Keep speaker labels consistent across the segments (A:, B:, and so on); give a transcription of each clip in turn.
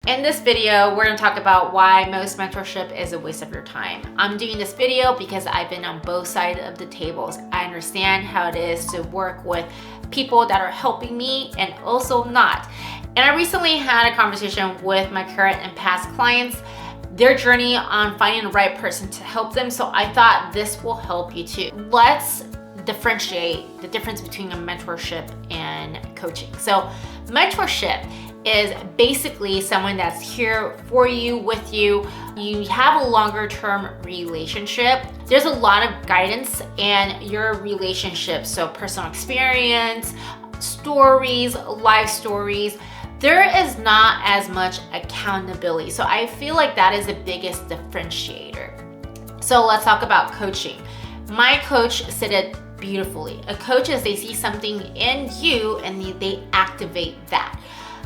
A: In this video, we're going to talk about why most mentorship is a waste of your time. I'm doing this video because I've been on both sides of the tables. I understand how it is to work with people that are helping me and also not. And I recently had a conversation with my current and past clients, their journey on finding the right person to help them. So I thought this will help you too. Let's differentiate the difference between a mentorship and coaching. So mentorship is basically someone that's here for you, with you. You have a longer term relationship. There's a lot of guidance in your relationship. So personal experience, stories, life stories. There is not as much accountability. So I feel like that is the biggest differentiator. So let's talk about coaching. My coach said it beautifully. A coach is they see something in you and they activate that.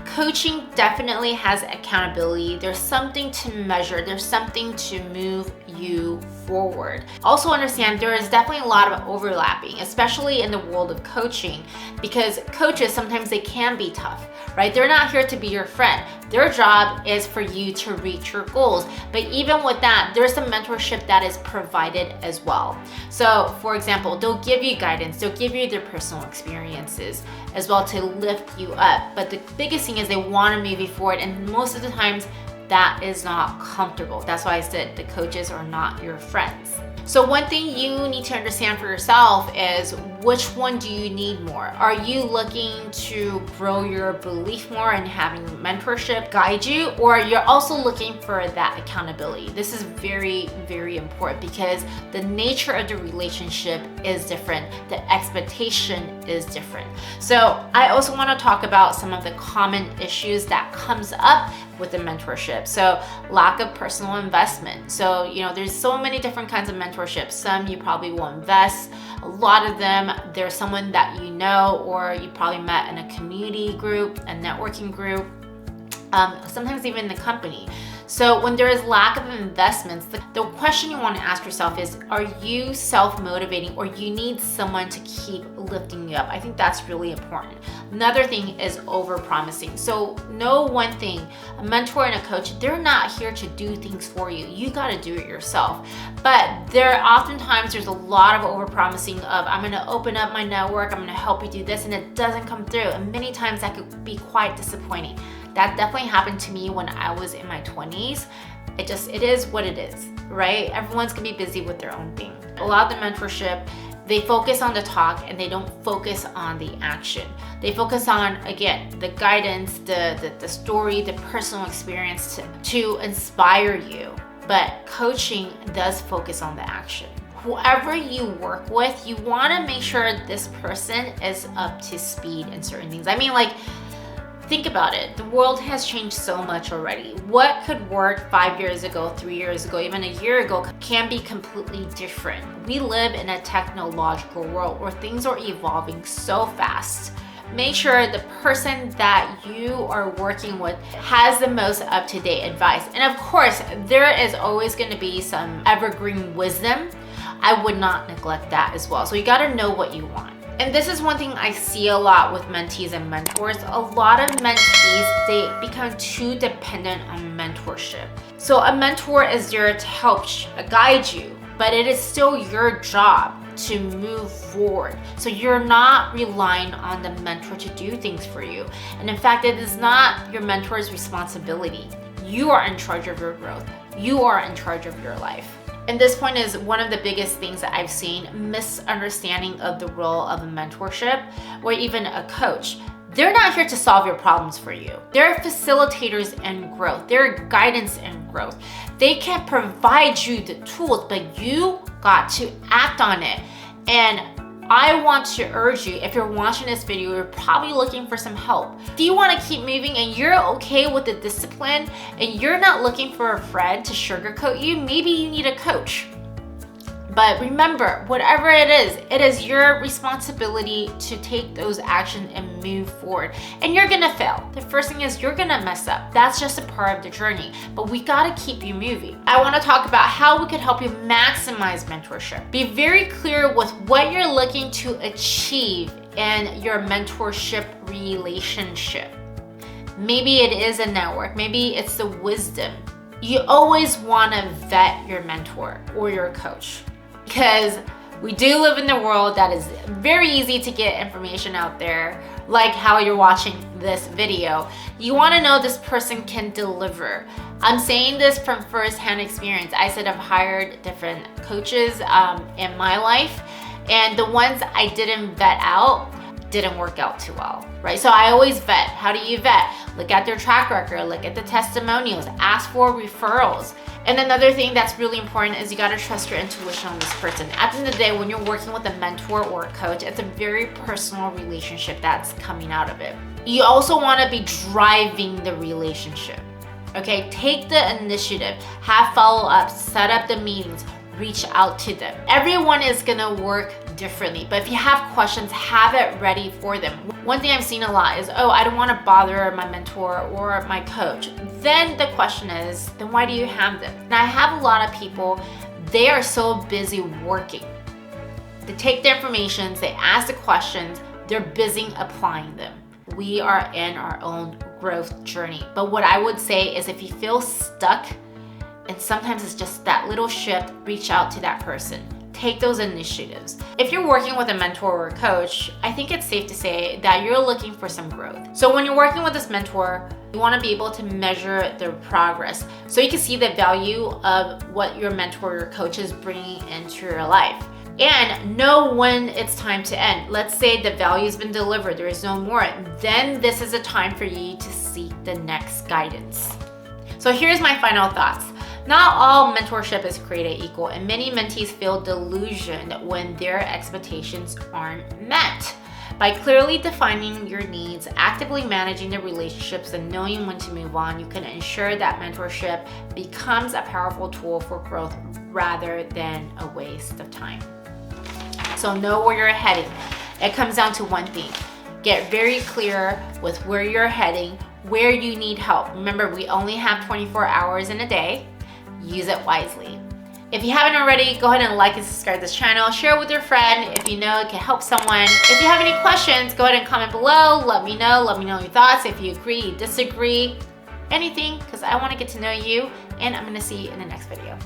A: Coaching definitely has accountability. There's something to measure. There's something to move you forward. Also understand there is definitely a lot of overlapping, especially in the world of coaching, because coaches, sometimes they can be tough, right? They're not here to be your friend. Their job is for you to reach your goals. But even with that, there's some mentorship that is provided as well. So for example, they'll give you guidance. They'll give you their personal experiences as well to lift you up. But the biggest thing is they want to move you forward. And most of the times that is not comfortable. That's why I said the coaches are not your friends. So one thing you need to understand for yourself is which one do you need more? Are you looking to grow your belief more and having mentorship guide you, or you're also looking for that accountability? This is very, very important because the nature of the relationship is different. The expectation is different. So I also want to talk about some of the common issues that comes up with the mentorship. So lack of personal investment. So, there's so many different kinds of mentorship. Some you probably will invest. A lot of them, there's someone that you know, or you probably met in a community group, a networking group, sometimes even the company. So when there is lack of investments, the question you want to ask yourself is, are you self-motivating or you need someone to keep lifting you up? I think that's really important. Another thing is over-promising. So know one thing, a mentor and a coach, they're not here to do things for you. You got to do it yourself. But oftentimes there's a lot of over-promising of, I'm going to open up my network, I'm going to help you do this, and it doesn't come through. And many times that could be quite disappointing. That definitely happened to me when I was in my 20s. It is what it is, right? Everyone's gonna be busy with their own thing. A lot of the mentorship, they focus on the talk and they don't focus on the action. They focus on, again, the guidance, the story, the personal experience to inspire you. But coaching does focus on the action. Whoever you work with, you wanna make sure this person is up to speed in certain things. I mean, think about it. The world has changed so much already. What could work 5 years ago, 3 years ago, even a year ago can be completely different. We live in a technological world where things are evolving so fast. Make sure the person that you are working with has the most up-to-date advice. And of course, there is always going to be some evergreen wisdom. I would not neglect that as well. So you got to know what you want. And this is one thing I see a lot with mentees and mentors. A lot of mentees, they become too dependent on mentorship. So a mentor is there to help guide you, but it is still your job to move forward. So you're not relying on the mentor to do things for you. And in fact, it is not your mentor's responsibility. You are in charge of your growth. You are in charge of your life. And this point is one of the biggest things that I've seen, misunderstanding of the role of a mentorship or even a coach. They're not here to solve your problems for you. They're facilitators in growth. They're guidance in growth. They can provide you the tools, but you got to act on it. And I want to urge you, if you're watching this video, you're probably looking for some help. Do you want to keep moving and you're okay with the discipline and you're not looking for a friend to sugarcoat you? Maybe you need a coach. But remember, whatever it is your responsibility to take those actions and move forward. And you're gonna fail. The first thing is you're gonna mess up. That's just a part of the journey, but we gotta keep you moving. I wanna talk about how we could help you maximize mentorship. Be very clear with what you're looking to achieve in your mentorship relationship. Maybe it is a network. Maybe it's the wisdom. You always want to vet your mentor or your coach, because we do live in a world that is very easy to get information out there, like how you're watching this video. You want to know this person can deliver. I'm saying this from first-hand experience. I said I've hired different coaches in my life, and the ones I didn't vet out didn't work out too well, right? So I always vet. How do you vet? Look at their track record, look at the testimonials, ask for referrals. And another thing that's really important is you gotta trust your intuition on this person. At the end of the day, when you're working with a mentor or a coach, it's a very personal relationship that's coming out of it. You also wanna be driving the relationship, okay? Take the initiative, have follow-ups, set up the meetings, reach out to them. Everyone is gonna work differently, but if you have questions, have it ready for them. One thing I've seen a lot is, oh, I don't want to bother my mentor or my coach. Then the question is, then why do you have them? And I have a lot of people, they are so busy working. They take the information, they ask the questions, they're busy applying them. We are in our own growth journey. But what I would say is if you feel stuck, and sometimes it's just that little shift, reach out to that person. Take those initiatives. If you're working with a mentor or a coach, I think it's safe to say that you're looking for some growth. So when you're working with this mentor, you want to be able to measure their progress so you can see the value of what your mentor or coach is bringing into your life. And know when it's time to end. Let's say the value's been delivered, there is no more. Then this is a time for you to seek the next guidance. So here's my final thoughts. Not all mentorship is created equal, and many mentees feel delusioned when their expectations aren't met. By clearly defining your needs, actively managing the relationships, and knowing when to move on, you can ensure that mentorship becomes a powerful tool for growth rather than a waste of time. So know where you're heading. It comes down to one thing. Get very clear with where you're heading, where you need help. Remember, we only have 24 hours in a day. Use it wisely. If you haven't already, go ahead and like and subscribe to this channel. Share it with your friend if you know it can help someone. If you have any questions, go ahead and comment below. Let me know your thoughts. If you agree, disagree, anything, because I want to get to know you, and I'm going to see you in the next video.